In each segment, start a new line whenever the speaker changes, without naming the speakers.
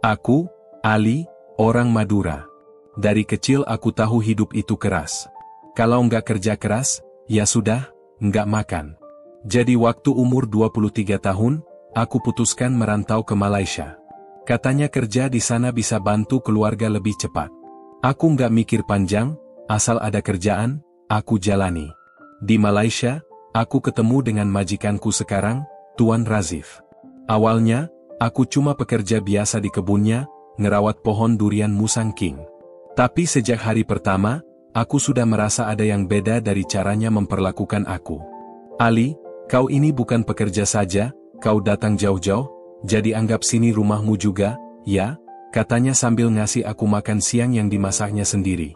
Aku, Ali, orang Madura. Dari kecil aku tahu hidup itu keras. Kalau nggak kerja keras, ya sudah, nggak makan. Jadi waktu umur 23 tahun, aku putuskan merantau ke Malaysia. Katanya kerja di sana bisa bantu keluarga lebih cepat. Aku nggak mikir panjang, asal ada kerjaan, aku jalani. Di Malaysia, aku ketemu dengan majikanku sekarang, Tuan Razif. Awalnya, aku cuma pekerja biasa di kebunnya, ngerawat pohon durian Musang King. Tapi sejak hari pertama, aku sudah merasa ada yang beda dari caranya memperlakukan aku. Ali, kau ini bukan pekerja saja, kau datang jauh-jauh, jadi anggap sini rumahmu juga, ya, katanya sambil ngasih aku makan siang yang dimasaknya sendiri.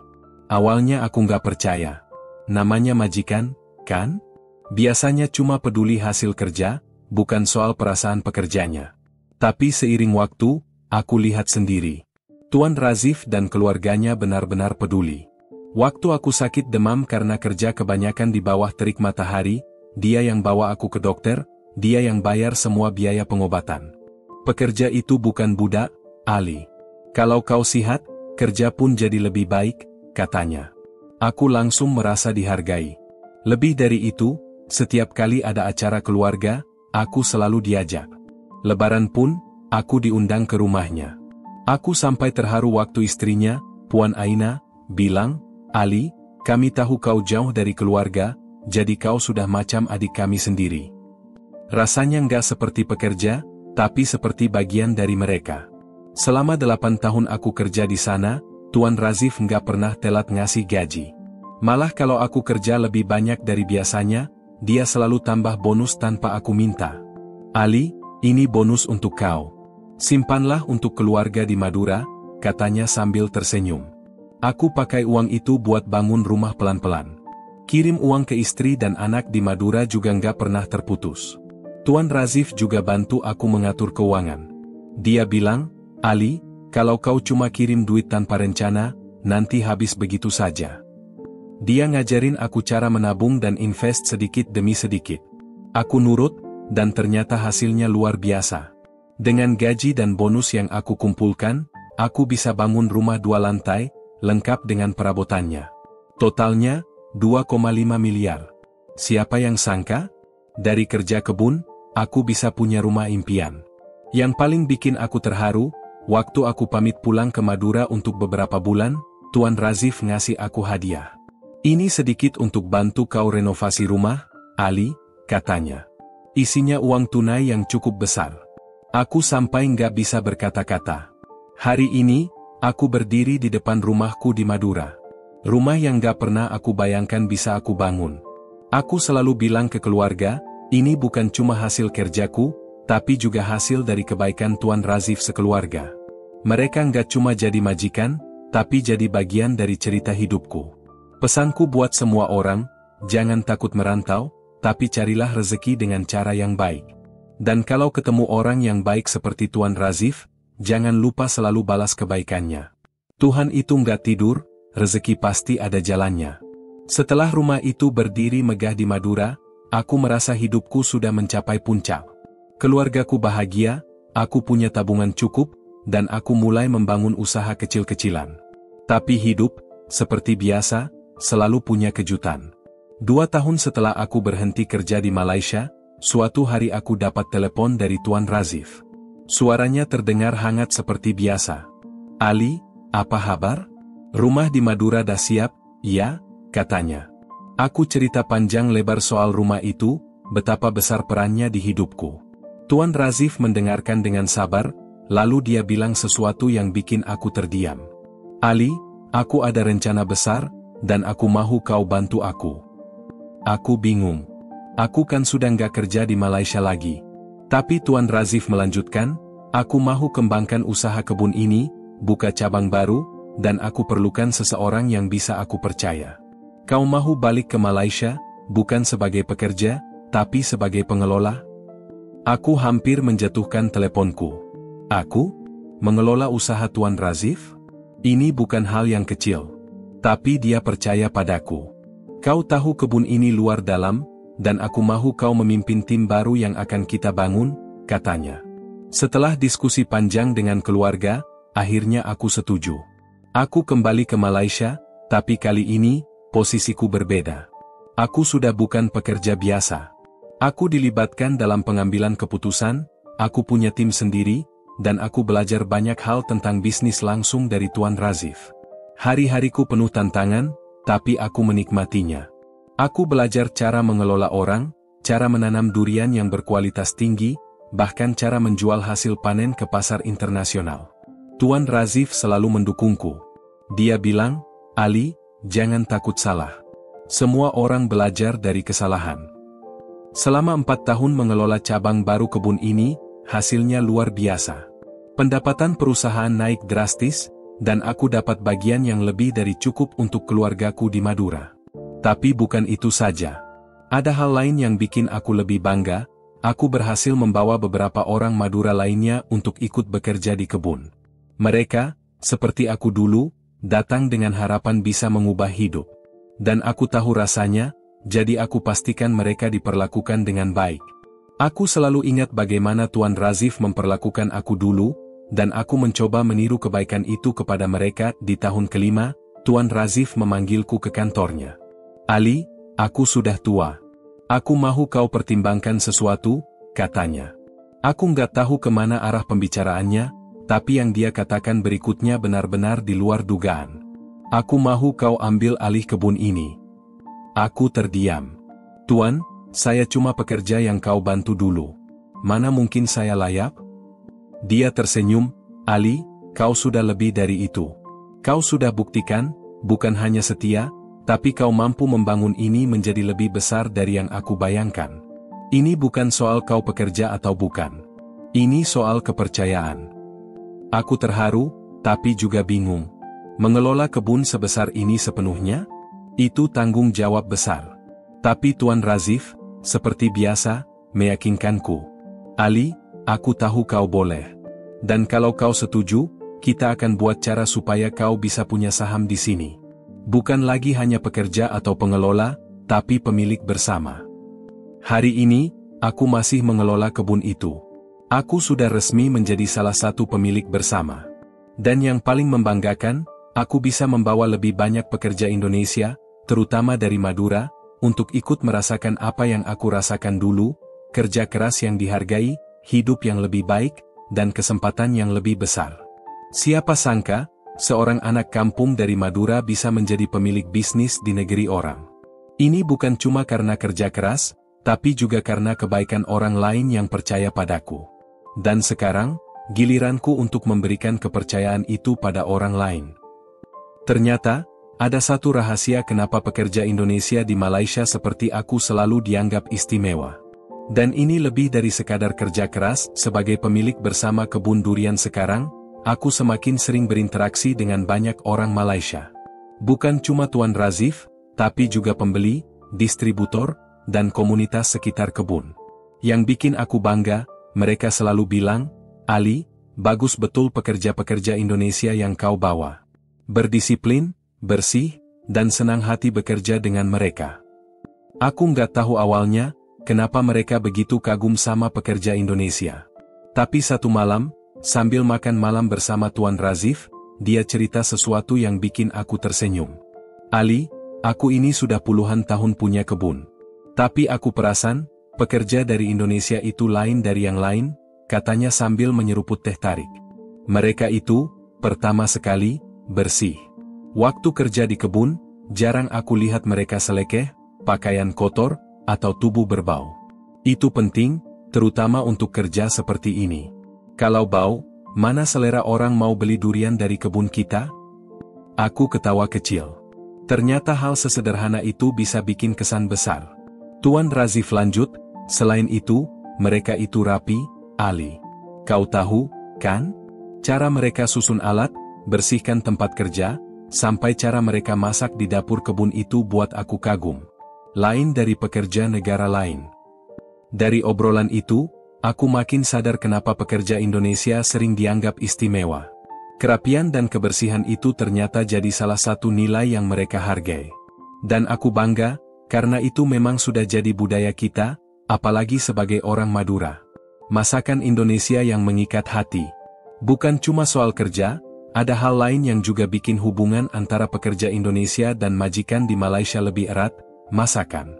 Awalnya aku nggak percaya. Namanya majikan, kan? Biasanya cuma peduli hasil kerja, bukan soal perasaan pekerjanya. Tapi seiring waktu, aku lihat sendiri. Tuan Razif dan keluarganya benar-benar peduli. Waktu aku sakit demam karena kerja kebanyakan di bawah terik matahari, dia yang bawa aku ke dokter, dia yang bayar semua biaya pengobatan. Pekerja itu bukan budak, Ali. Kalau kau sihat, kerja pun jadi lebih baik, katanya. Aku langsung merasa dihargai. Lebih dari itu, setiap kali ada acara keluarga, aku selalu diajak. Lebaran pun, aku diundang ke rumahnya. Aku sampai terharu waktu istrinya, Puan Aina, bilang, Ali, kami tahu kau jauh dari keluarga, jadi kau sudah macam adik kami sendiri. Rasanya nggak seperti pekerja, tapi seperti bagian dari mereka. Selama 8 tahun aku kerja di sana, Tuan Razif nggak pernah telat ngasih gaji. Malah kalau aku kerja lebih banyak dari biasanya, dia selalu tambah bonus tanpa aku minta. Ali, ini bonus untuk kau. Simpanlah untuk keluarga di Madura, katanya sambil tersenyum. Aku pakai uang itu buat bangun rumah pelan-pelan. Kirim uang ke istri dan anak di Madura juga nggak pernah terputus. Tuan Razif juga bantu aku mengatur keuangan. Dia bilang, Ali, kalau kau cuma kirim duit tanpa rencana, nanti habis begitu saja. Dia ngajarin aku cara menabung dan invest sedikit demi sedikit. Aku nurut, dan ternyata hasilnya luar biasa. Dengan gaji dan bonus yang aku kumpulkan, aku bisa bangun rumah 2 lantai, lengkap dengan perabotannya. Totalnya, 2,5 miliar. Siapa yang sangka? Dari kerja kebun, aku bisa punya rumah impian. Yang paling bikin aku terharu, waktu aku pamit pulang ke Madura untuk beberapa bulan, Tuan Razif ngasih aku hadiah. Ini sedikit untuk bantu kau renovasi rumah, Ali, katanya. Isinya uang tunai yang cukup besar. Aku sampai nggak bisa berkata-kata. Hari ini, aku berdiri di depan rumahku di Madura. Rumah yang nggak pernah aku bayangkan bisa aku bangun. Aku selalu bilang ke keluarga, ini bukan cuma hasil kerjaku, tapi juga hasil dari kebaikan Tuan Razif sekeluarga. Mereka nggak cuma jadi majikan, tapi jadi bagian dari cerita hidupku. Pesanku buat semua orang, jangan takut merantau, tapi carilah rezeki dengan cara yang baik. Dan kalau ketemu orang yang baik seperti Tuan Razif, jangan lupa selalu balas kebaikannya. Tuhan itu nggak tidur, rezeki pasti ada jalannya. Setelah rumah itu berdiri megah di Madura, aku merasa hidupku sudah mencapai puncak. Keluargaku bahagia, aku punya tabungan cukup, dan aku mulai membangun usaha kecil-kecilan. Tapi hidup, seperti biasa, selalu punya kejutan. 2 tahun setelah aku berhenti kerja di Malaysia, suatu hari aku dapat telepon dari Tuan Razif. Suaranya terdengar hangat seperti biasa. Ali, apa kabar? Rumah di Madura dah siap, ya, katanya. Aku cerita panjang lebar soal rumah itu, betapa besar perannya di hidupku. Tuan Razif mendengarkan dengan sabar, lalu dia bilang sesuatu yang bikin aku terdiam. Ali, aku ada rencana besar, dan aku mahu kau bantu aku. Aku bingung. Aku kan sudah nggak kerja di Malaysia lagi. Tapi Tuan Razif melanjutkan, aku mahu kembangkan usaha kebun ini, buka cabang baru, dan aku perlukan seseorang yang bisa aku percaya. Kau mahu balik ke Malaysia, bukan sebagai pekerja, tapi sebagai pengelola? Aku hampir menjatuhkan teleponku. Aku? Mengelola usaha Tuan Razif? Ini bukan hal yang kecil. Tapi dia percaya padaku. Kau tahu kebun ini luar dalam, dan aku mahu kau memimpin tim baru yang akan kita bangun, katanya. Setelah diskusi panjang dengan keluarga, akhirnya aku setuju. Aku kembali ke Malaysia, tapi kali ini, posisiku berbeda. Aku sudah bukan pekerja biasa. Aku dilibatkan dalam pengambilan keputusan, aku punya tim sendiri, dan aku belajar banyak hal tentang bisnis langsung dari Tuan Razif. Hari-hariku penuh tantangan, tapi aku menikmatinya. Aku belajar cara mengelola orang, cara menanam durian yang berkualitas tinggi, bahkan cara menjual hasil panen ke pasar internasional. Tuan Razif selalu mendukungku. Dia bilang, Ali, jangan takut salah. Semua orang belajar dari kesalahan. Selama 4 tahun mengelola cabang baru kebun ini, hasilnya luar biasa. Pendapatan perusahaan naik drastis, dan aku dapat bagian yang lebih dari cukup untuk keluargaku di Madura. Tapi bukan itu saja. Ada hal lain yang bikin aku lebih bangga. Aku berhasil membawa beberapa orang Madura lainnya untuk ikut bekerja di kebun. Mereka, seperti aku dulu, datang dengan harapan bisa mengubah hidup. Dan aku tahu rasanya, jadi aku pastikan mereka diperlakukan dengan baik. Aku selalu ingat bagaimana Tuan Razif memperlakukan aku dulu, dan aku mencoba meniru kebaikan itu kepada mereka. Di tahun kelima, Tuan Razif memanggilku ke kantornya. Ali, aku sudah tua. Aku mahu kau pertimbangkan sesuatu, katanya. Aku nggak tahu kemana arah pembicaraannya, tapi yang dia katakan berikutnya benar-benar di luar dugaan. Aku mahu kau ambil alih kebun ini. Aku terdiam. Tuan, saya cuma pekerja yang kau bantu dulu. Mana mungkin saya layak? Dia tersenyum, Ali, kau sudah lebih dari itu. Kau sudah buktikan, bukan hanya setia, tapi kau mampu membangun ini menjadi lebih besar dari yang aku bayangkan. Ini bukan soal kau pekerja atau bukan. Ini soal kepercayaan. Aku terharu, tapi juga bingung. Mengelola kebun sebesar ini sepenuhnya? Itu tanggung jawab besar. Tapi Tuan Razif, seperti biasa, meyakinkanku. Ali, aku tahu kau boleh. Dan kalau kau setuju, kita akan buat cara supaya kau bisa punya saham di sini. Bukan lagi hanya pekerja atau pengelola, tapi pemilik bersama. Hari ini, aku masih mengelola kebun itu. Aku sudah resmi menjadi salah satu pemilik bersama. Dan yang paling membanggakan, aku bisa membawa lebih banyak pekerja Indonesia, terutama dari Madura, untuk ikut merasakan apa yang aku rasakan dulu, kerja keras yang dihargai, hidup yang lebih baik, dan kesempatan yang lebih besar. Siapa sangka, seorang anak kampung dari Madura bisa menjadi pemilik bisnis di negeri orang. Ini bukan cuma karena kerja keras, tapi juga karena kebaikan orang lain yang percaya padaku. Dan sekarang, giliranku untuk memberikan kepercayaan itu pada orang lain. Ternyata, ada satu rahasia kenapa pekerja Indonesia di Malaysia seperti aku selalu dianggap istimewa. Dan ini lebih dari sekadar kerja keras. Sebagai pemilik bersama kebun durian sekarang, aku semakin sering berinteraksi dengan banyak orang Malaysia. Bukan cuma Tuan Razif, tapi juga pembeli, distributor, dan komunitas sekitar kebun. Yang bikin aku bangga, mereka selalu bilang, Ali, bagus betul pekerja-pekerja Indonesia yang kau bawa. Berdisiplin, bersih, dan senang hati bekerja dengan mereka. Aku nggak tahu awalnya, kenapa mereka begitu kagum sama pekerja Indonesia. Tapi satu malam, sambil makan malam bersama Tuan Razif, dia cerita sesuatu yang bikin aku tersenyum. Ali, aku ini sudah puluhan tahun punya kebun. Tapi aku perasan, pekerja dari Indonesia itu lain dari yang lain, katanya sambil menyeruput teh tarik. Mereka itu, pertama sekali, bersih. Waktu kerja di kebun, jarang aku lihat mereka selekeh, pakaian kotor, atau tubuh berbau. Itu penting, terutama untuk kerja seperti ini. Kalau bau, mana selera orang mau beli durian dari kebun kita? Aku ketawa kecil. Ternyata hal sesederhana itu bisa bikin kesan besar. Tuan Razif lanjut, selain itu, mereka itu rapi, Ali. Kau tahu, kan? Cara mereka susun alat, bersihkan tempat kerja, sampai cara mereka masak di dapur kebun itu buat aku kagum. Lain dari pekerja negara lain. Dari obrolan itu, aku makin sadar kenapa pekerja Indonesia sering dianggap istimewa. Kerapian dan kebersihan itu ternyata jadi salah satu nilai yang mereka hargai. Dan aku bangga, karena itu memang sudah jadi budaya kita, apalagi sebagai orang Madura. Masakan Indonesia yang mengikat hati. Bukan cuma soal kerja, ada hal lain yang juga bikin hubungan antara pekerja Indonesia dan majikan di Malaysia lebih erat, masakan.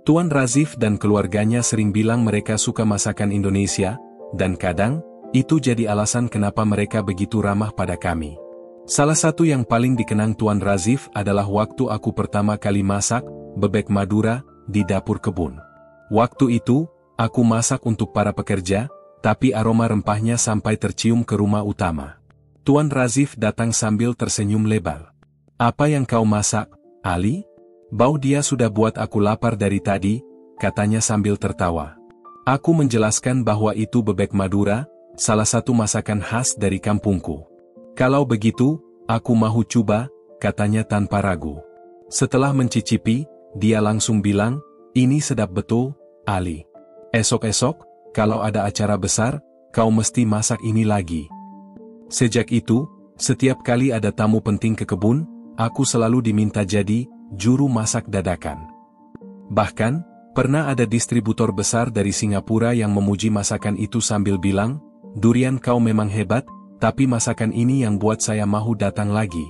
Tuan Razif dan keluarganya sering bilang mereka suka masakan Indonesia, dan kadang, itu jadi alasan kenapa mereka begitu ramah pada kami. Salah satu yang paling dikenang Tuan Razif adalah waktu aku pertama kali masak bebek Madura di dapur kebun. Waktu itu, aku masak untuk para pekerja, tapi aroma rempahnya sampai tercium ke rumah utama. Tuan Razif datang sambil tersenyum lebar. "Apa yang kau masak, Ali?" "Bau dia sudah buat aku lapar dari tadi," katanya sambil tertawa. Aku menjelaskan bahwa itu bebek Madura, salah satu masakan khas dari kampungku. "Kalau begitu, aku mau coba," katanya tanpa ragu. Setelah mencicipi, dia langsung bilang, "Ini sedap betul, Ali. Esok-esok, kalau ada acara besar, kau mesti masak ini lagi." Sejak itu, setiap kali ada tamu penting ke kebun, aku selalu diminta jadi juru masak dadakan. Bahkan, pernah ada distributor besar dari Singapura yang memuji masakan itu sambil bilang, "Durian, kau memang hebat, tapi masakan ini yang buat saya mau datang lagi."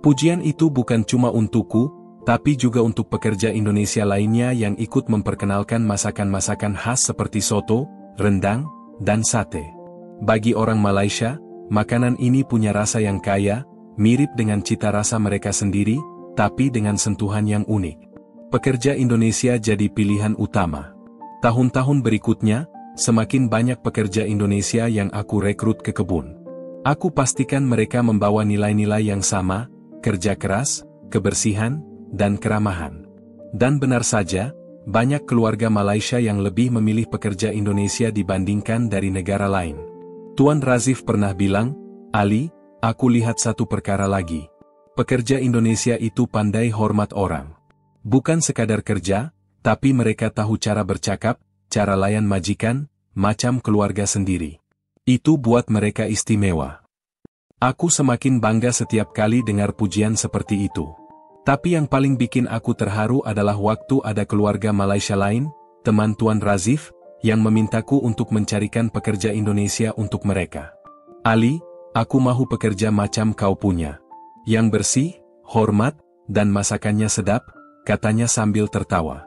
Pujian itu bukan cuma untukku, tapi juga untuk pekerja Indonesia lainnya yang ikut memperkenalkan masakan-masakan khas seperti soto, rendang, dan sate. Bagi orang Malaysia, makanan ini punya rasa yang kaya, mirip dengan cita rasa mereka sendiri, tapi dengan sentuhan yang unik. Pekerja Indonesia jadi pilihan utama. Tahun-tahun berikutnya, semakin banyak pekerja Indonesia yang aku rekrut ke kebun. Aku pastikan mereka membawa nilai-nilai yang sama, kerja keras, kebersihan, dan keramahan. Dan benar saja, banyak keluarga Malaysia yang lebih memilih pekerja Indonesia dibandingkan dari negara lain. Tuan Razif pernah bilang, "Ali, aku lihat satu perkara lagi. Pekerja Indonesia itu pandai hormat orang. Bukan sekadar kerja, tapi mereka tahu cara bercakap, cara layan majikan, macam keluarga sendiri. Itu buat mereka istimewa." Aku semakin bangga setiap kali dengar pujian seperti itu. Tapi yang paling bikin aku terharu adalah waktu ada keluarga Malaysia lain, teman Tuan Razif, yang memintaku untuk mencarikan pekerja Indonesia untuk mereka. "Ali, aku mau pekerja macam kau punya. Yang bersih, hormat, dan masakannya sedap," katanya sambil tertawa.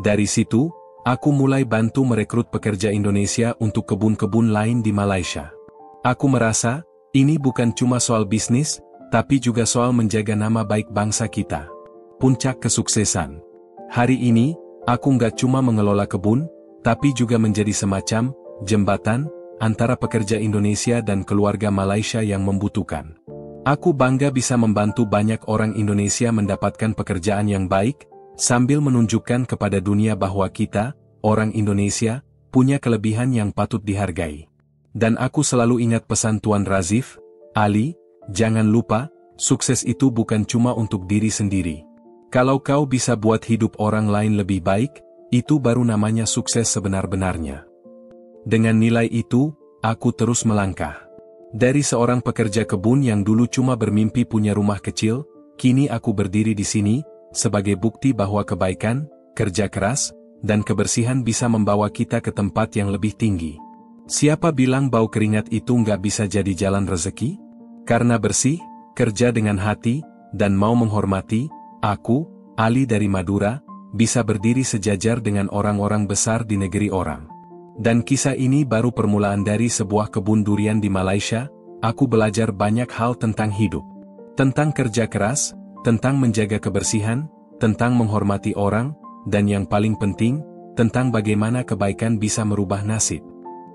Dari situ, aku mulai bantu merekrut pekerja Indonesia untuk kebun-kebun lain di Malaysia. Aku merasa, ini bukan cuma soal bisnis, tapi juga soal menjaga nama baik bangsa kita. Puncak kesuksesan. Hari ini, aku nggak cuma mengelola kebun, tapi juga menjadi semacam jembatan antara pekerja Indonesia dan keluarga Malaysia yang membutuhkan. Aku bangga bisa membantu banyak orang Indonesia mendapatkan pekerjaan yang baik, sambil menunjukkan kepada dunia bahwa kita, orang Indonesia, punya kelebihan yang patut dihargai. Dan aku selalu ingat pesan Tuan Razif, "Ali, jangan lupa, sukses itu bukan cuma untuk diri sendiri. Kalau kau bisa buat hidup orang lain lebih baik, itu baru namanya sukses sebenar-benarnya." Dengan nilai itu, aku terus melangkah. Dari seorang pekerja kebun yang dulu cuma bermimpi punya rumah kecil, kini aku berdiri di sini, sebagai bukti bahwa kebaikan, kerja keras, dan kebersihan bisa membawa kita ke tempat yang lebih tinggi. Siapa bilang bau keringat itu nggak bisa jadi jalan rezeki? Karena bersih, kerja dengan hati, dan mau menghormati, aku, Ali dari Madura, bisa berdiri sejajar dengan orang-orang besar di negeri orang. Dan kisah ini baru permulaan dari sebuah kebun durian di Malaysia. Aku belajar banyak hal tentang hidup. Tentang kerja keras, tentang menjaga kebersihan, tentang menghormati orang, dan yang paling penting, tentang bagaimana kebaikan bisa merubah nasib.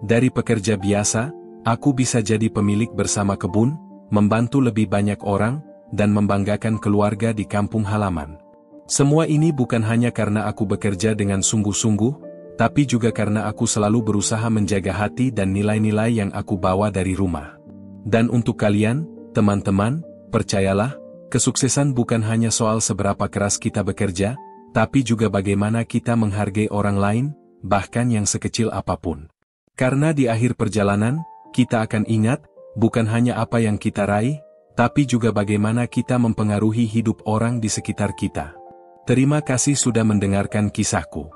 Dari pekerja biasa, aku bisa jadi pemilik bersama kebun, membantu lebih banyak orang, dan membanggakan keluarga di kampung halaman. Semua ini bukan hanya karena aku bekerja dengan sungguh-sungguh, tapi juga karena aku selalu berusaha menjaga hati dan nilai-nilai yang aku bawa dari rumah. Dan untuk kalian, teman-teman, percayalah, kesuksesan bukan hanya soal seberapa keras kita bekerja, tapi juga bagaimana kita menghargai orang lain, bahkan yang sekecil apapun. Karena di akhir perjalanan, kita akan ingat, bukan hanya apa yang kita raih, tapi juga bagaimana kita mempengaruhi hidup orang di sekitar kita. Terima kasih sudah mendengarkan kisahku.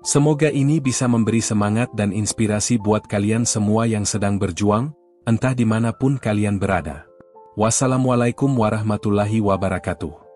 Semoga ini bisa memberi semangat dan inspirasi buat kalian semua yang sedang berjuang, entah dimanapun kalian berada. Wassalamualaikum warahmatullahi wabarakatuh.